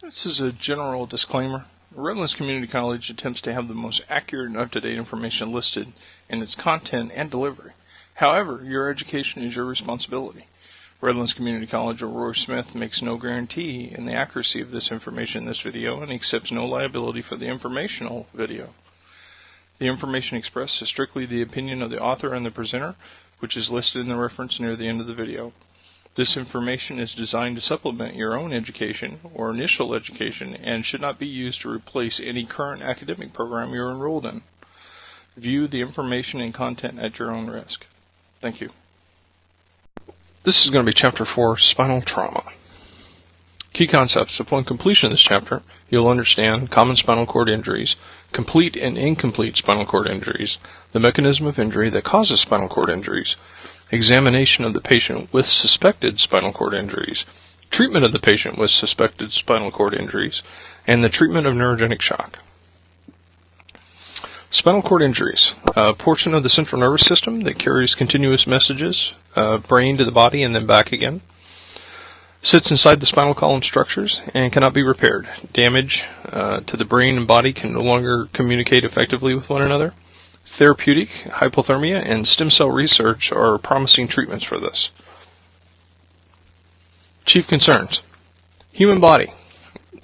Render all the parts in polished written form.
This is a general disclaimer. Redlands Community College attempts to have the most accurate and up-to-date information listed in its content and delivery. However, your education is your responsibility. Redlands Community College or Roy Smith makes no guarantee in the accuracy of this information in this video and accepts no liability for the informational video. The information expressed is strictly the opinion of the author and the presenter, which is listed in the reference near the end of the video. This information is designed to supplement your own education or initial education and should not be used to replace any current academic program you're enrolled in. View the information and content at your own risk. Thank you. This is going to be Chapter 4, Spinal Trauma. Key concepts. Upon completion of this chapter, you'll understand common spinal cord injuries, complete and incomplete spinal cord injuries, the mechanism of injury that causes spinal cord injuries, examination of the patient with suspected spinal cord injuries, treatment of the patient with suspected spinal cord injuries, and the treatment of neurogenic shock. Spinal cord injuries, a portion of the central nervous system that carries continuous messages, brain to the body and then back again, sits inside the spinal column structures and cannot be repaired. Damage to the brain and body can no longer communicate effectively with one another. Therapeutic, hypothermia, and stem cell research are promising treatments for this. Chief concerns. Human body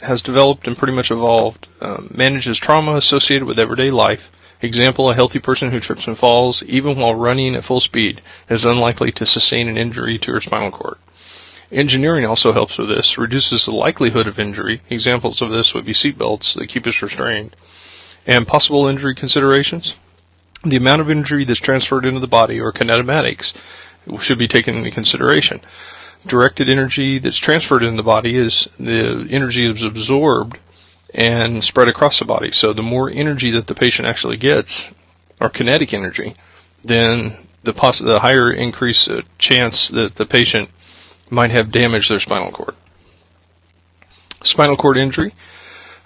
has developed and pretty much evolved, manages trauma associated with everyday life. Example, a healthy person who trips and falls, even while running at full speed, is unlikely to sustain an injury to her spinal cord. Engineering also helps with this, reduces the likelihood of injury. Examples of this would be seatbelts that keep us restrained. And possible injury considerations. The amount of injury that's transferred into the body, or kinetomatics, should be taken into consideration. Directed energy that's transferred into the body is the energy that's absorbed and spread across the body. So the more energy that the patient actually gets, or kinetic energy, then the higher increase chance that the patient might have damaged their spinal cord. Spinal cord injury,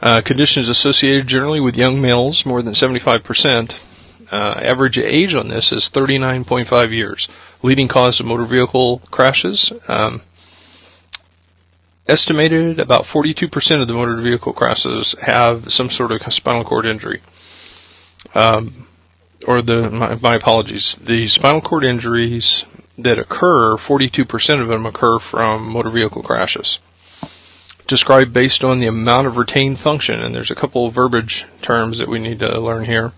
conditions associated generally with young males, more than 75%. Average age on this is 39.5 years. Leading cause of motor vehicle crashes. Estimated about 42% of the motor vehicle crashes have some sort of spinal cord injury. My apologies. The spinal cord injuries that occur, 42% of them occur from motor vehicle crashes. Described based on the amount of retained function, and there's a couple of verbiage terms that we need to learn here.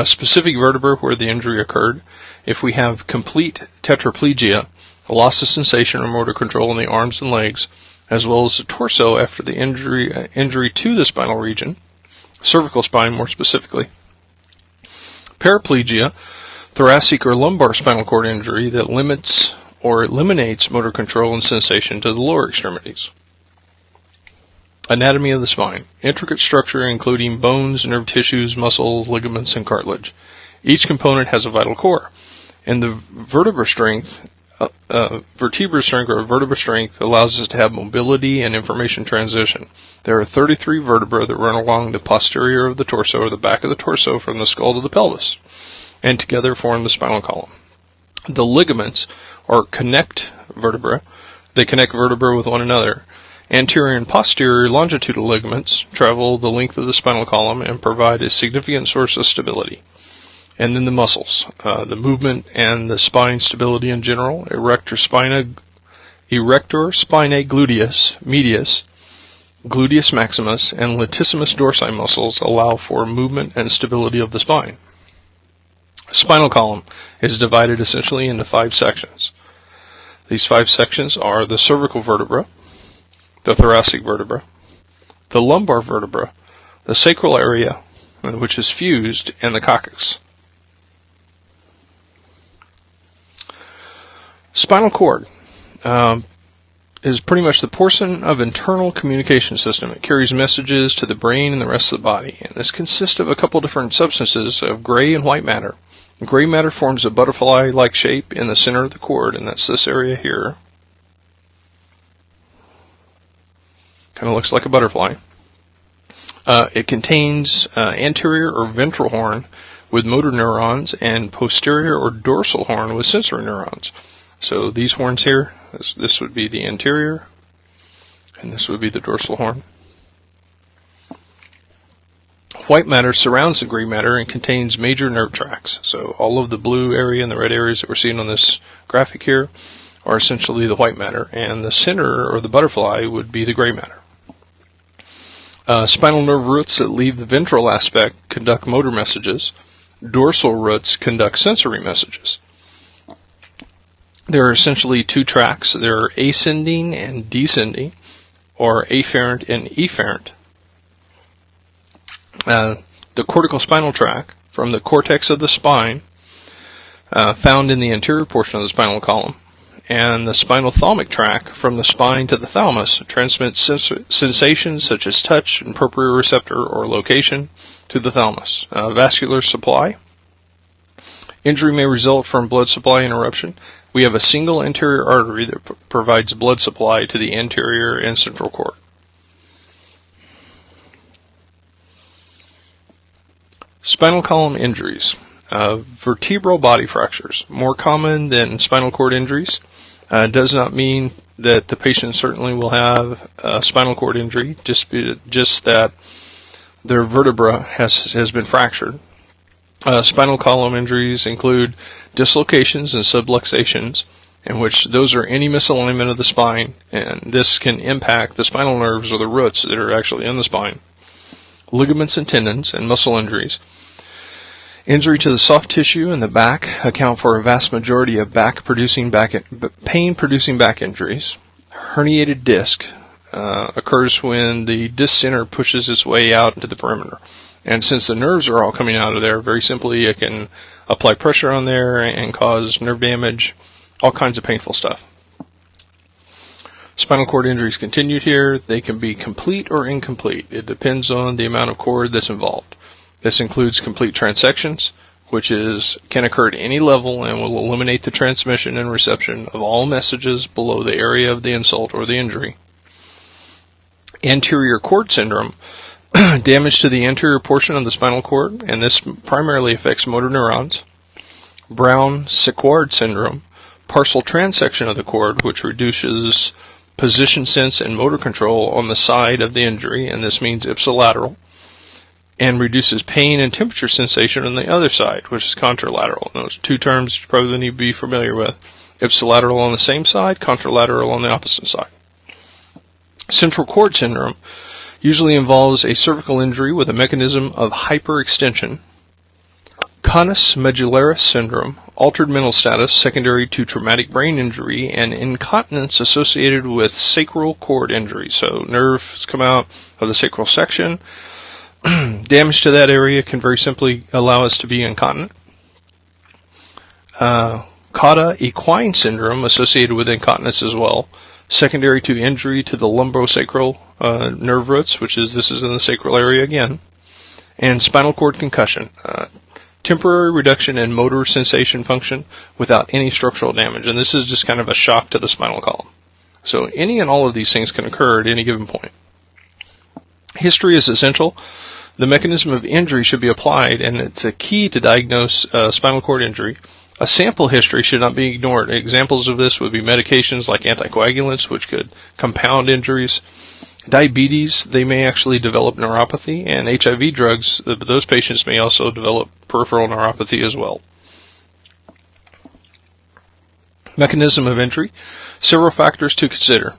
Specific vertebra where the injury occurred. If we have complete tetraplegia, a loss of sensation or motor control in the arms and legs, as well as the torso after the injury to the spinal region, cervical spine more specifically. Paraplegia, thoracic or lumbar spinal cord injury that limits or eliminates motor control and sensation to the lower extremities. Anatomy of the spine. Intricate structure including bones, nerve tissues, muscles, ligaments, and cartilage. Each component has a vital core. And the vertebra strength allows us to have mobility and information transition. There are 33 vertebrae that run along the posterior of the torso, or the back of the torso, from the skull to the pelvis, and together form the spinal column. The ligaments, or connect vertebrae, they connect vertebrae with one another. Anterior and posterior longitudinal ligaments travel the length of the spinal column and provide a significant source of stability. And then the muscles, the movement and the spine stability in general. Erector spinae gluteus medius, gluteus maximus, and latissimus dorsi muscles allow for movement and stability of the spine. Spinal column is divided essentially into 5 sections. These 5 sections are the cervical vertebra, the thoracic vertebra, the lumbar vertebra, the sacral area, which is fused, and the coccyx. Spinal cord is pretty much the portion of internal communication system. It carries messages to the brain and the rest of the body. And this consists of a couple different substances of gray and white matter. Gray matter forms a butterfly-like shape in the center of the cord, and that's this area here. Kind of looks like a butterfly. It contains anterior or ventral horn with motor neurons and posterior or dorsal horn with sensory neurons. So these horns here, this would be the anterior, and this would be the dorsal horn. White matter surrounds the gray matter and contains major nerve tracts. So all of the blue area and the red areas that we're seeing on this graphic here are essentially the white matter, and the center, or the butterfly, would be the gray matter. Spinal nerve roots that leave the ventral aspect conduct motor messages. Dorsal roots conduct sensory messages. There are essentially two tracks. There are ascending and descending, or afferent and efferent. The cortical spinal tract from the cortex of the spine, found in the anterior portion of the spinal column, and the spinal thalamic tract from the spine to the thalamus transmits sensations such as touch and proprioceptor or location to the thalamus. Vascular supply. Injury may result from blood supply interruption. We have a single anterior artery that provides blood supply to the anterior and central cord. Spinal column injuries. Vertebral body fractures, more common than spinal cord injuries. Does not mean that the patient certainly will have a spinal cord injury, just that their vertebra has been fractured. Spinal column injuries include dislocations and subluxations, in which those are any misalignment of the spine, and this can impact the spinal nerves or the roots that are actually in the spine. Ligaments and tendons and muscle injuries. Injury to the soft tissue in the back account for a vast majority of pain-producing back injuries. Herniated disc occurs when the disc center pushes its way out into the perimeter. And since the nerves are all coming out of there, very simply it can apply pressure on there and cause nerve damage, all kinds of painful stuff. Spinal cord injuries continued here. They can be complete or incomplete. It depends on the amount of cord that's involved. This includes complete transections, which can occur at any level and will eliminate the transmission and reception of all messages below the area of the insult or the injury. Anterior cord syndrome, damage to the anterior portion of the spinal cord, and this primarily affects motor neurons. Brown-Séquard syndrome, partial transection of the cord, which reduces position sense and motor control on the side of the injury, and this means ipsilateral, and reduces pain and temperature sensation on the other side, which is contralateral. And those two terms you probably need to be familiar with. Ipsilateral on the same side, contralateral on the opposite side. Central cord syndrome usually involves a cervical injury with a mechanism of hyperextension. Conus medullaris syndrome, altered mental status secondary to traumatic brain injury and incontinence associated with sacral cord injury. So nerves come out of the sacral section. Damage to that area can very simply allow us to be incontinent. Cauda equine syndrome associated with incontinence as well, secondary to injury to the lumbosacral nerve roots, this is in the sacral area again. And spinal cord concussion, temporary reduction in motor sensation function without any structural damage. And this is just kind of a shock to the spinal column. So any and all of these things can occur at any given point. History is essential. The mechanism of injury should be applied, and it's a key to diagnose spinal cord injury. A sample history should not be ignored. Examples of this would be medications like anticoagulants, which could compound injuries. Diabetes, they may actually develop neuropathy, and HIV drugs, those patients may also develop peripheral neuropathy as well. Mechanism of injury, several factors to consider.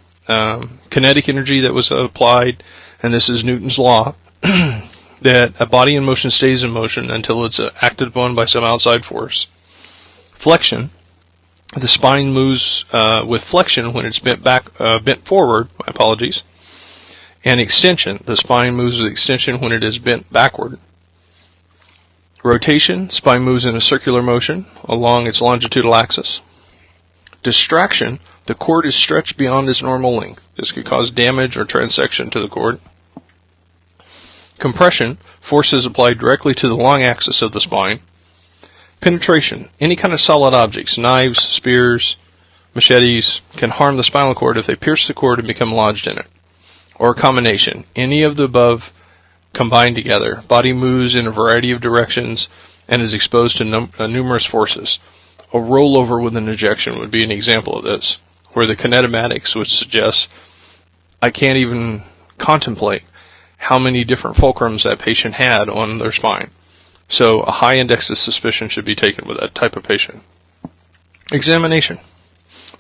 Kinetic energy that was applied, and this is Newton's law, that a body in motion stays in motion until it's acted upon by some outside force. Flexion, the spine moves with flexion when it's bent forward, and extension, the spine moves with extension when it is bent backward. Rotation, spine moves in a circular motion along its longitudinal axis. Distraction, the cord is stretched beyond its normal length. This could cause damage or transection to the cord. Compression, forces applied directly to the long axis of the spine. Penetration, any kind of solid objects, knives, spears, machetes, can harm the spinal cord if they pierce the cord and become lodged in it. Or combination, any of the above combined together. Body moves in a variety of directions and is exposed to numerous forces. A rollover with an ejection would be an example of this, where the kinetomatics would suggest I can't even contemplate how many different fulcrums that patient had on their spine. So a high index of suspicion should be taken with that type of patient. Examination.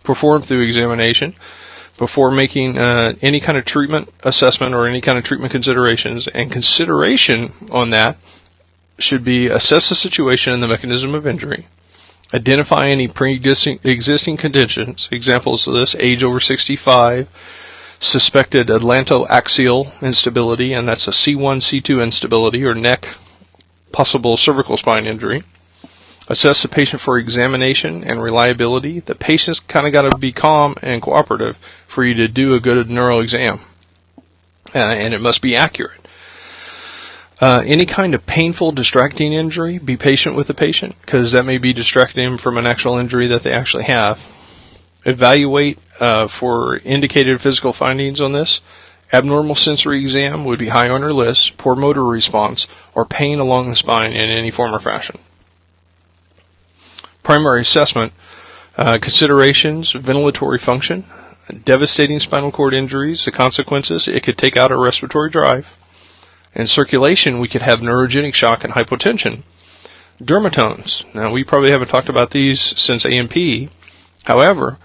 Performed through examination before making any kind of treatment assessment or any kind of treatment considerations. And consideration on that should be assess the situation and the mechanism of injury, identify any pre-existing conditions, examples of this, age over 65, suspected atlantoaxial instability, and that's a C1, C2 instability, or neck, possible cervical spine injury. Assess the patient for examination and reliability. The patient's kind of got to be calm and cooperative for you to do a good neural exam, and it must be accurate. Any kind of painful, distracting injury, be patient with the patient, because that may be distracting them from an actual injury that they actually have. Evaluate for indicated physical findings on this. Abnormal sensory exam would be high on our list, poor motor response, or pain along the spine in any form or fashion. Primary assessment, considerations, ventilatory function, devastating spinal cord injuries, the consequences, it could take out our respiratory drive. In circulation, we could have neurogenic shock and hypotension. Dermatomes, now we probably haven't talked about these since A&P. However,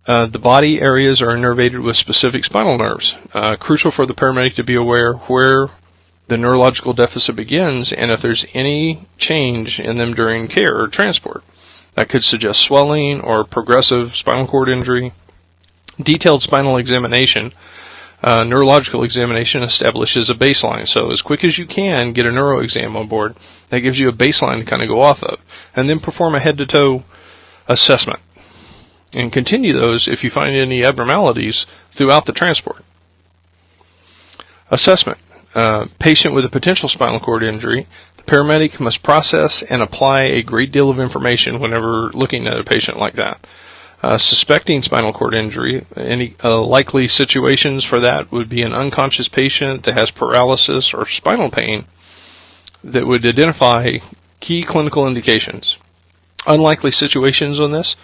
the body areas are innervated with specific spinal nerves. Crucial for the paramedic to be aware where the neurological deficit begins and if there's any change in them during care or transport. That could suggest swelling or progressive spinal cord injury. Detailed spinal examination, neurological examination establishes a baseline. So as quick as you can, get a neuro exam on board. That gives you a baseline to kind of go off of. And then perform a head-to-toe assessment. And continue those if you find any abnormalities throughout the transport. Assessment. Patient with a potential spinal cord injury. The paramedic must process and apply a great deal of information whenever looking at a patient like that. Suspecting spinal cord injury, any likely situations for that would be an unconscious patient that has paralysis or spinal pain that would identify key clinical indications. Unlikely situations on this,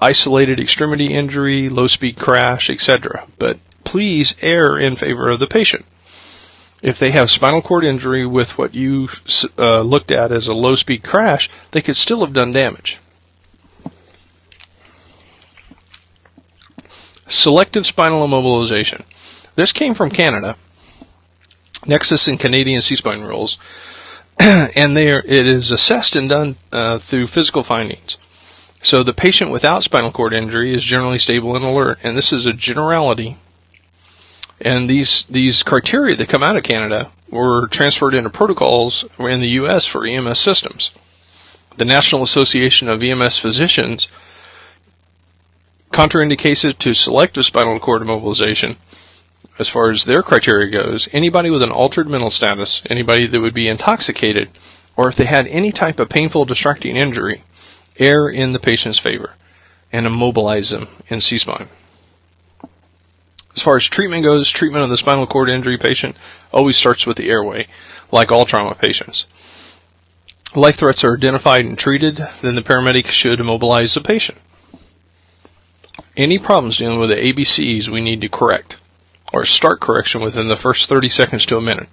isolated extremity injury, low-speed crash, etc. But please err in favor of the patient. If they have spinal cord injury with what you looked at as a low-speed crash, they could still have done damage. Selective spinal immobilization. This came from Canada, Nexus and Canadian C-spine rules, and it is assessed and done through physical findings. So the patient without spinal cord injury is generally stable and alert, and this is a generality. And these criteria that come out of Canada were transferred into protocols in the U.S. for EMS systems. The National Association of EMS Physicians contraindicated to selective spinal cord immobilization, as far as their criteria goes, anybody with an altered mental status, anybody that would be intoxicated, or if they had any type of painful, distracting injury, err in the patient's favor and immobilize them in C-spine. As far as treatment goes, treatment of the spinal cord injury patient always starts with the airway, like all trauma patients. Life threats are identified and treated, then the paramedic should immobilize the patient. Any problems dealing with the ABCs we need to correct, or start correction within the first 30 seconds to a minute.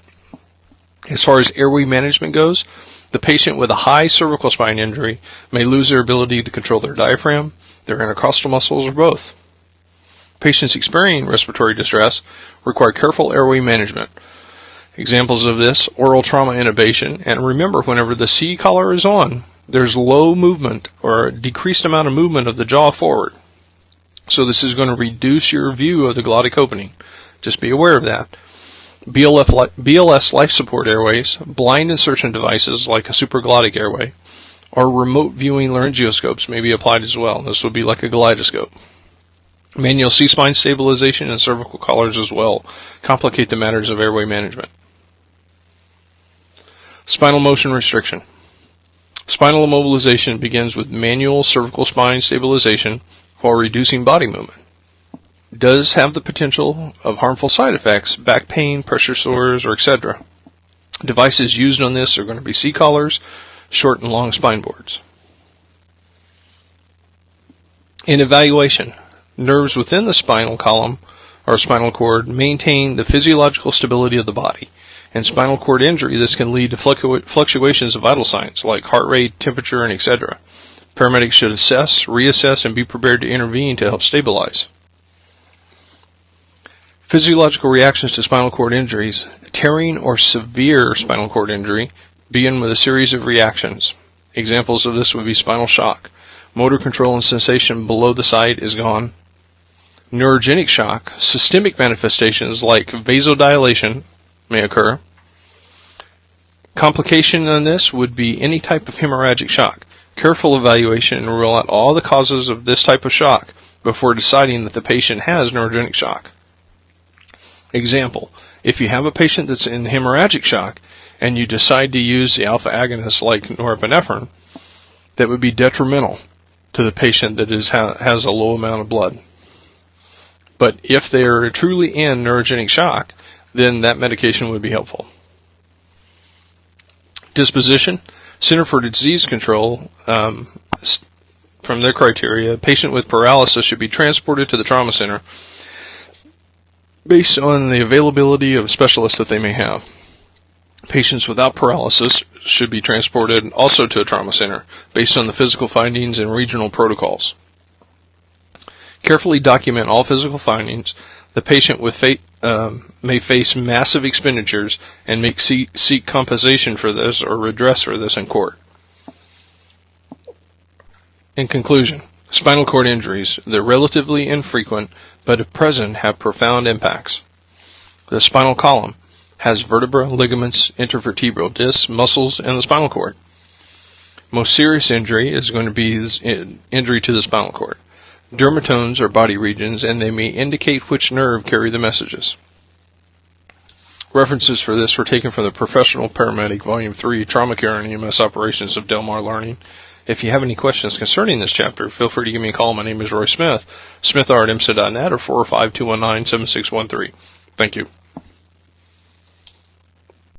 As far as airway management goes, the patient with a high cervical spine injury may lose their ability to control their diaphragm, their intercostal muscles, or both. Patients experiencing respiratory distress require careful airway management. Examples of this, oral trauma intubation, and remember, whenever the C collar is on, there's low movement or a decreased amount of movement of the jaw forward. So this is going to reduce your view of the glottic opening. Just be aware of that. BLS life support airways, blind insertion devices like a supraglottic airway, or remote viewing laryngeoscopes may be applied as well. This would be like a kaleidoscope. Manual C-spine stabilization and cervical collars as well complicate the matters of airway management. Spinal motion restriction. Spinal immobilization begins with manual cervical spine stabilization while reducing body movement. Does have the potential of harmful side effects, back pain, pressure sores, or etc. Devices used on this are going to be C-collars, short and long spine boards. In evaluation, nerves within the spinal column or spinal cord maintain the physiological stability of the body. In spinal cord injury, this can lead to fluctuations of vital signs like heart rate, temperature, and etc. Paramedics should assess, reassess, and be prepared to intervene to help stabilize. Physiological reactions to spinal cord injuries. Tearing or severe spinal cord injury begin with a series of reactions. Examples of this would be spinal shock. Motor control and sensation below the site is gone. Neurogenic shock. Systemic manifestations like vasodilation may occur. Complication on this would be any type of hemorrhagic shock. Careful evaluation and rule out all the causes of this type of shock before deciding that the patient has neurogenic shock. Example, if you have a patient that's in hemorrhagic shock and you decide to use the alpha agonist like norepinephrine, that would be detrimental to the patient that has a low amount of blood. But if they are truly in neurogenic shock, then that medication would be helpful. Disposition. Center for Disease Control, from their criteria, a patient with paralysis should be transported to the trauma center based on the availability of specialists that they may have. Patients without paralysis should be transported also to a trauma center based on the physical findings and regional protocols. Carefully document all physical findings. The patient may face massive expenditures and may seek compensation for this or redress for this in court. In conclusion, spinal cord injuries, they're relatively infrequent, but if present, have profound impacts. The spinal column has vertebra, ligaments, intervertebral discs, muscles, and the spinal cord. Most serious injury is going to be injury to the spinal cord. Dermatomes are body regions, and they may indicate which nerve carry the messages. References for this were taken from the Professional Paramedic Volume 3, Trauma Care and EMS Operations of Del Mar Learning. If you have any questions concerning this chapter, feel free to give me a call. My name is Roy Smith, smithr@imsa.net, or 405-219-7613. Thank you.